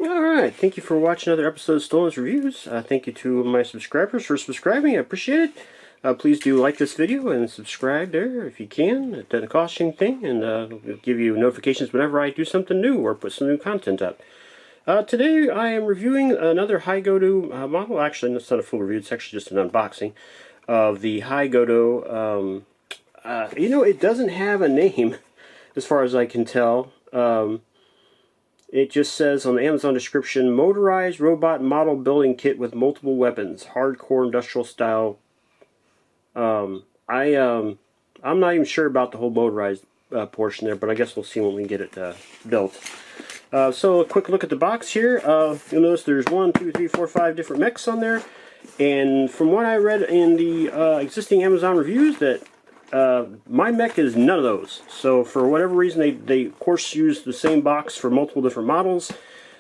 Alright, thank you for watching another episode of Stallones Reviews. Thank you to my subscribers for subscribing. I appreciate it. Please do like this video and subscribe there if you can. It doesn't cost you anything, and it'll give you notifications whenever I do something new or put some new content up. Today I am reviewing another High Godo model. Actually, it's not a full review, it's actually just an unboxing of the High Godo. You know, it doesn't have a name as far as I can tell. It just says on the Amazon description, motorized robot model building kit with multiple weapons, hardcore industrial style. I'm not even sure about the whole motorized portion there, but I guess we'll see when we get it built. So a quick look at the box here. You'll notice there's 1, 2, 3, 4, 5 different mechs on there, and from what I read in the existing Amazon reviews, that my mech is none of those. So for whatever reason, they of course use the same box for multiple different models,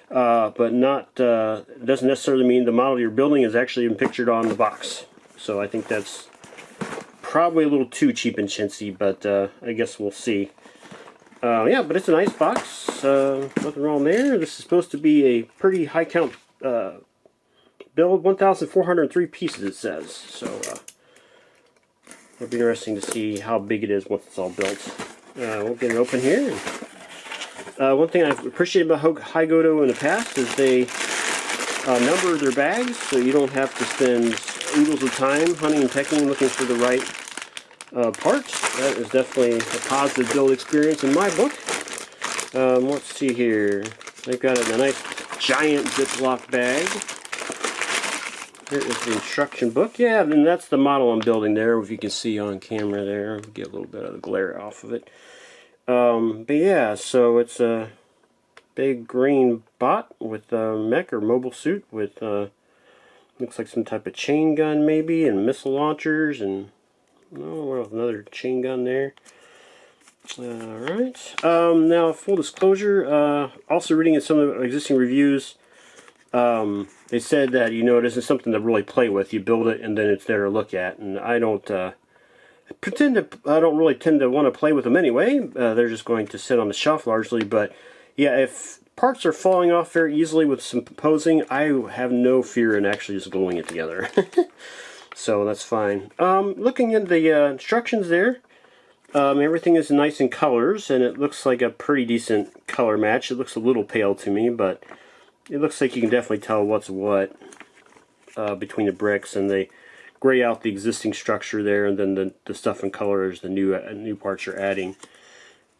but not doesn't necessarily mean the model you're building is actually even pictured on the box. So I think that's probably a little too cheap and chintzy, but I guess we'll see. Yeah, but it's a nice box. Nothing wrong there. This is supposed to be a pretty high count build. 1,403 pieces it says. So it'll be interesting to see how big it is once it's all built. We'll get it open here. One thing I've appreciated about High Godo in the past is they number their bags, so you don't have to spend oodles of time hunting and pecking looking for the right part. That is definitely a positive build experience in my book. Let's see here. They've got it in a nice giant Ziploc bag. Here is the instruction book. Yeah, and that's the model I'm building there, if you can see on camera there. Get a little bit of the glare off of it. But yeah, so it's a big green bot with a mech or mobile suit with looks like some type of chain gun maybe, and missile launchers, and another chain gun there. Alright. Now, full disclosure, also reading in some of the existing reviews, they said that, you know, it isn't something to really play with. You build it and then it's there to look at. And I don't I don't really tend to want to play with them anyway. They're just going to sit on the shelf largely. But yeah, if parts are falling off very easily with some posing, I have no fear in actually just gluing it together. So that's fine. Looking at the instructions there, everything is nice in colors, and it looks like a pretty decent color match. It looks a little pale to me, but it looks like you can definitely tell what's what between the bricks, and they gray out the existing structure there, and then the stuff in color is the new parts you're adding.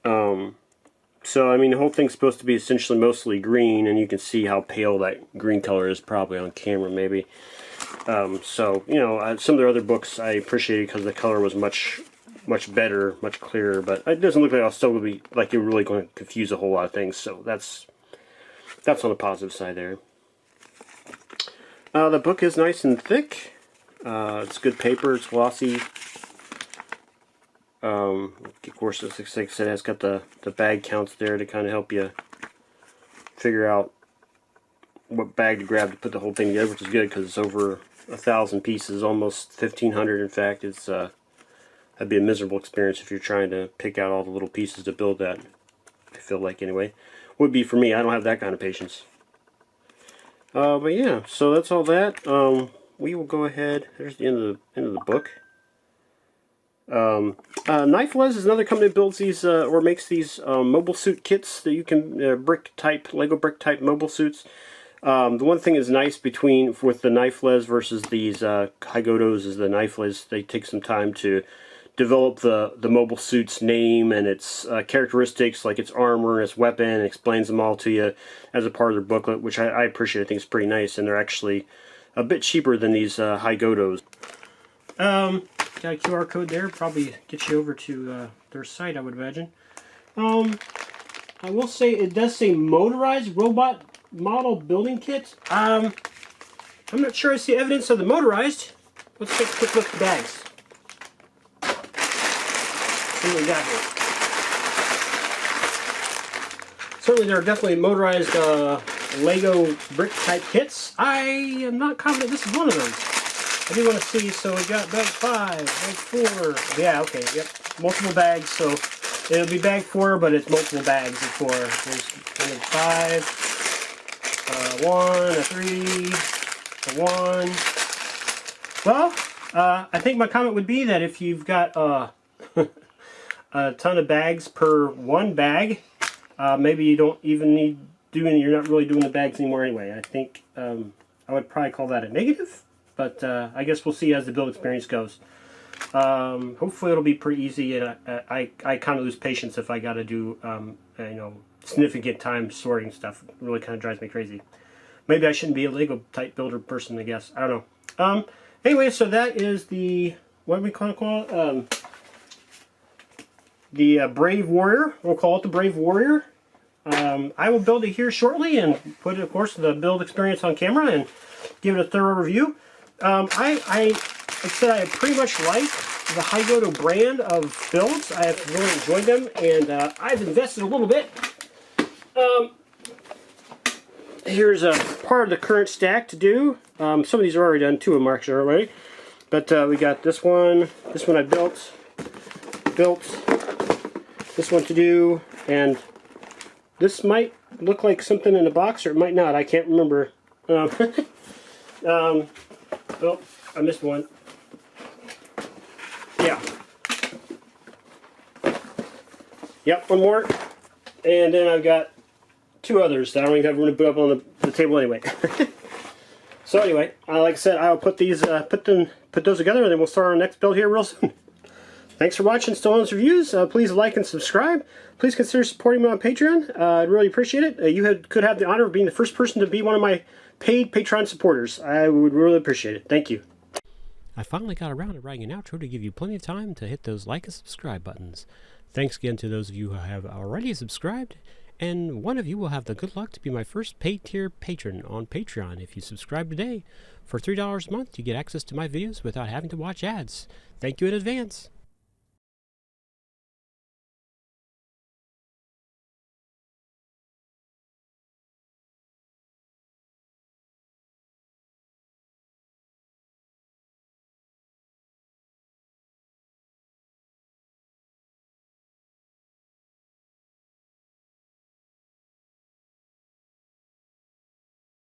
So I mean, the whole thing's supposed to be essentially mostly green, and you can see how pale that green color is probably on camera maybe. So you know, some of their other books I appreciated because the color was much better, much clearer, but it doesn't look like I'll still be like you're really going to confuse a whole lot of things. So that's on the positive side there. The book is nice and thick. It's good paper. It's glossy. Of course, like I said, it's got the bag counts there to kind of help you figure out what bag to grab to put the whole thing together, which is good because it's over 1,000 pieces, almost 1,500 in fact. It's that'd be a miserable experience if you're trying to pick out all the little pieces to build that. I feel like anyway. Would be for me. I don't have that kind of patience. But yeah, so that's all that. We will go ahead. There's the end of the book. Knifeless is another company that builds these or makes these mobile suit kits that you can Lego brick type mobile suits. The one thing is nice with the Knifeless versus these High Godos is the Knifeless. They take some time to develop the mobile suit's name and its characteristics, like its armor and its weapon, and explains them all to you as a part of their booklet, which I appreciate. I think it's pretty nice, and they're actually a bit cheaper than these High Godos. Got a QR code there, probably get you over to their site, I would imagine. I will say it does say motorized robot model building kit. I'm not sure I see evidence of the motorized. Let's take a quick look at the bags. What do we got here? Certainly there are definitely motorized Lego brick type kits. I am not confident this is one of those. I do want to see, so we got bag 5, bag 4. Yeah, okay, yep. Multiple bags, so it'll be bag 4, but it's multiple bags of 4. There's bag 5. 1, a 3, a 1. Well, I think my comment would be that if you've got a ton of bags per one bag, maybe you don't even need doing. You're not really doing the bags anymore anyway. I think I would probably call that a negative, but I guess we'll see as the build experience goes. Hopefully it'll be pretty easy, and I kind of lose patience if I got to do you know, significant time sorting stuff. It really kind of drives me crazy. Maybe I shouldn't be a Lego type builder person, I guess. I don't know. Anyway, so that is the, what do we call it? The Brave Warrior. We'll call it the Brave Warrior. I will build it here shortly and put, of course, the build experience on camera and give it a thorough review. Like I said, I pretty much like the High Godo brand of builds. I have really enjoyed them, and I've invested a little bit. Here's a part of the current stack to do. Some of these are already done, 2 of them actually already. But we got this one I built, this one to do, and this might look like something in the box, or it might not. I can't remember. Oh, I missed one. Yeah. Yep, one more. And then I've got 2 others that I don't even have room to put up on the table anyway. So anyway, like I said, I'll put these, put those together, and then we'll start our next build here real soon. Thanks for watching Stallones Reviews. Please like and subscribe. Please consider supporting me on Patreon. I'd really appreciate it. You could have the honor of being the first person to be one of my paid Patreon supporters. I would really appreciate it. Thank you. I finally got around to writing an outro to give you plenty of time to hit those like and subscribe buttons. Thanks again to those of you who have already subscribed, and one of you will have the good luck to be my first paid tier patron on Patreon if you subscribe today. For $3 a month, you get access to my videos without having to watch ads. Thank you in advance.